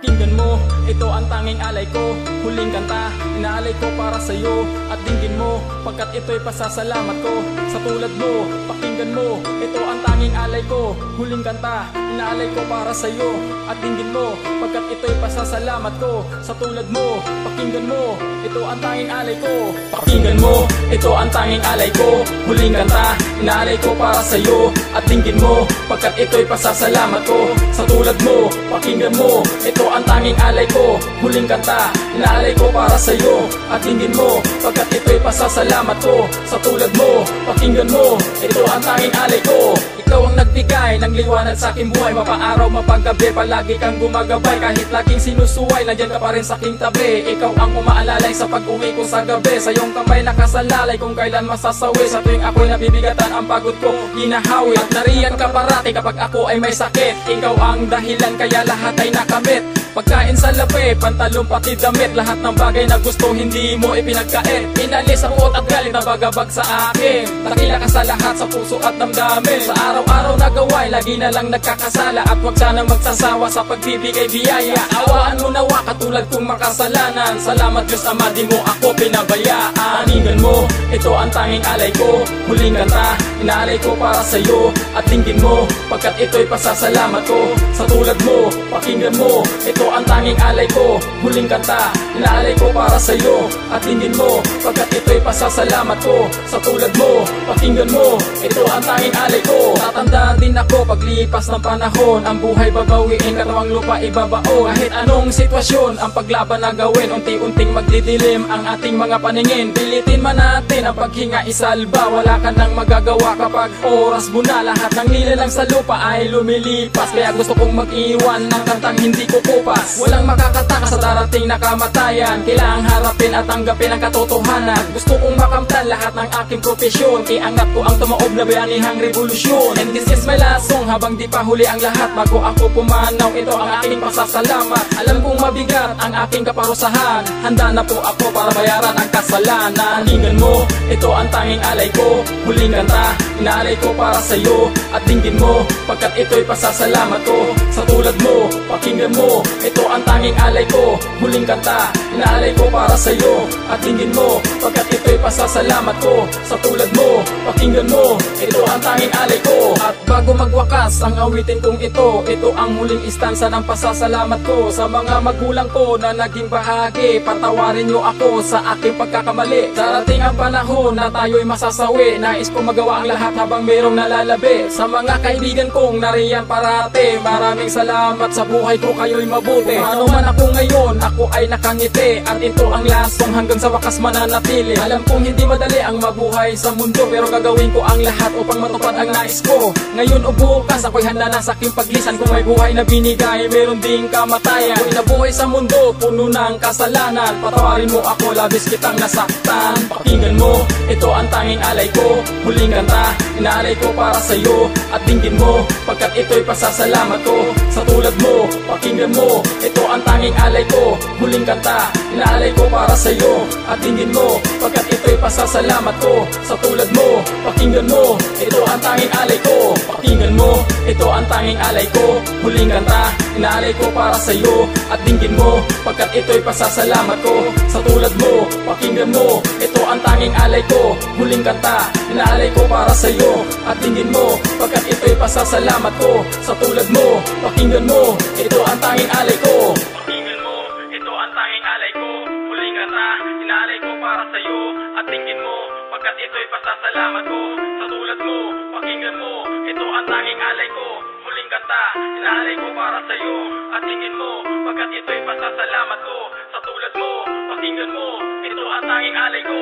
Pakinggan mo, ito ang tanging alay ko. Huling kanta, inaalay ko para sa'yo. At dinggin mo, pagkat ito'y pasasalamat ko. Sa tulad mo, pakinggan mo, ito ang tanging alay ko. Huling kanta, inaalay ko para sa'yo. At dinggin mo, pagkat ito'y pasasalamat ko. Sa tulad mo, pakinggan mo, ito ang tanging alay ko. Pakinggan mo, ito ang tanging alay ko. Huling kanta, inaalay ko para sa'yo. At dinggin mo, pagkat ito'y pasasalamat ko. Sa tulad mo, pakinggan mo, ito ang tanging alay ko. Huling kanta, inaalay ko para sa'yo. At dinggin mo, pagkat ito'y pasasalamat ko. Sa tulad mo, pakinggan mo, ito ang tanging alay ko. Ikaw ang nagbigay ng liwanag sa aking buhay. Mapaaraw, mapaggabi, palagi kang gumagabay. Kahit laging sinusuway, nandyan ka pa rin sa aking tabi. Ikaw ang umaalalay sa pag-uwi ko sa gabi. Sa iyong kamay nakasalalay kung kailan masasawi. Sa tuwing ako'y nabibigatan, ang pagod ko hinahawi. At nariyan ka parati kapag ako ay may sakit. Ikaw ang dahilan kaya lahat ay nakamit. Pagkain sa labi, pantalon pati damit. Lahat ng bagay na gusto hindi mo ipinagkait. Inalis ang uot at galit na bagabag sa akin. Dakila ka sa lahat, sa puso at damdamin. Sa araw-araw na gawain, lagi na lang nagkakasala. At wag sanang magsasawa sa pagbibigay biyaya. Awaan mo nawa katulad kong makasalanan. Salamat Diyos Ama, di mo ako pinabayaan. Pakinggan mo, ito ang tanging alay ko. Huling kanta, inaalay ko para sa'yo. At dinggin mo, pagkat ito'y pasasalamat ko. Sa tulad mo, pakinggan mo, ito ang tanging alay ko. Huling kanta, inaalay ko para sa'yo. At dinggin mo, pagkat ito'y pasasalamat ko. Sa tulad mo, pakinggan mo, ito ang tanging alay ko. Tatandaan din ako paglipas ng panahon. Ang buhay babawiin, katawang lupa ibabaon. Kahit anong sitwasyon, ang paglaban na gawin. Unti-unting magdidilim ang ating mga paningin. Pilitin man natin ang paghinga isalba. Wala ka nang magagawa kapag oras mo na. Lahat ng nilalang sa lupa ay lumilipas. Kaya gusto kong mag-iwan ng kantang hindi ko kupas. Walang makakataka sa darating na kamatayan. Kailangang harapin at tanggapin ang katotohanan. Gusto kong makamtan lahat ng aking profesyon. Iangat ko ang tumaob na bayanihang revolusyon. And this is my last song habang di pa huli ang lahat. Bago ako pumanaw, ito ang aking pasasalamat. Alam kong mabigat ang aking kaparusahan. Handa na po ako para bayaran ang kasalanan. Pakinggan mo, ito ang tanging alay ko. Huling kanta, inaalay ko para sa'yo. At dinggin mo, pagkat ito'y pasasalamat ko. Sa tulad mo, pakinggan mo, ito ang tanging alay ko. Huling kanta, inaalay ko para sa'yo. At dinggin mo, pagkat ito'y pasasalamat ko. Sa tulad mo, pakinggan mo, ito ang tanging alay ko. At bago magwakas ang awitin kong ito, ito ang muling istansa ng pasasalamat ko. Sa mga magulang ko na naging bahagi, patawarin niyo ako sa aking pagkakamali. Darating ang panahon na tayo'y masasawi. Nais ko magawa ang lahat habang mayroong nalalabi. Sa mga kaibigan kong nariyan parate, maraming salamat sa buhay ko, kayo'y mabuti. Kung ano man ako ngayon, ako ay nakangiti. At ito ang last song hanggang sa wakas mananatili. Alam kong hindi madali ang mabuhay sa mundo, pero gagawin ko ang lahat upang matupad ang nais ko. Ngayon o bukas, ako'y handa na sa aking paglisan. Kung may buhay na binigay, meron ding kamatayan. Ako'y nabuhay sa mundo, puno ng kasalanan. Patawarin mo ako, labis kitang nasaktan. Pakinggan mo, ito ang tanging alay ko. Huling kanta, inaalay ko para sa'yo. At dinggin mo, pagkat ito'y pasasalamat ko. Sa tulad mo, pakinggan mo, ito ang tanging alay ko. Huling kanta, inaalay ko para sa'yo. At dinggin mo, pagkat ito'y pasasalamat ko. Sa tulad mo, pakinggan mo, ito ang tanging alay ko. Pakinggan mo, ito ang tanging alay ko. Huling kanta, inaalay ko para sa'yo. At dinggin mo, pagkat ito'y pasasalamat ko. Sa tulad mo, pakinggan mo, ito ang tanging alay ko. Huling kanta, inaalay ko para sa'yo. At dinggin mo, pagkat ito'y pasasalamat ko. Sa tulad mo, pakinggan mo, ito ang tanging alay ko. Pakinggan mo, ito ang tanging alay ko. Huling kanta, inaalay ko para sa'yo. At dinggin mo, pagkat ito'y pasasalamat ko. Sa tulad mo, pakinggan mo, ito ang tanging alay ko. Huling kanta, inaalay ko para sa'yo. At dinggin mo, pagkat ito'y pasasalamat ko. Sa tulad mo, pakinggan mo, ito ang tanging alay ko.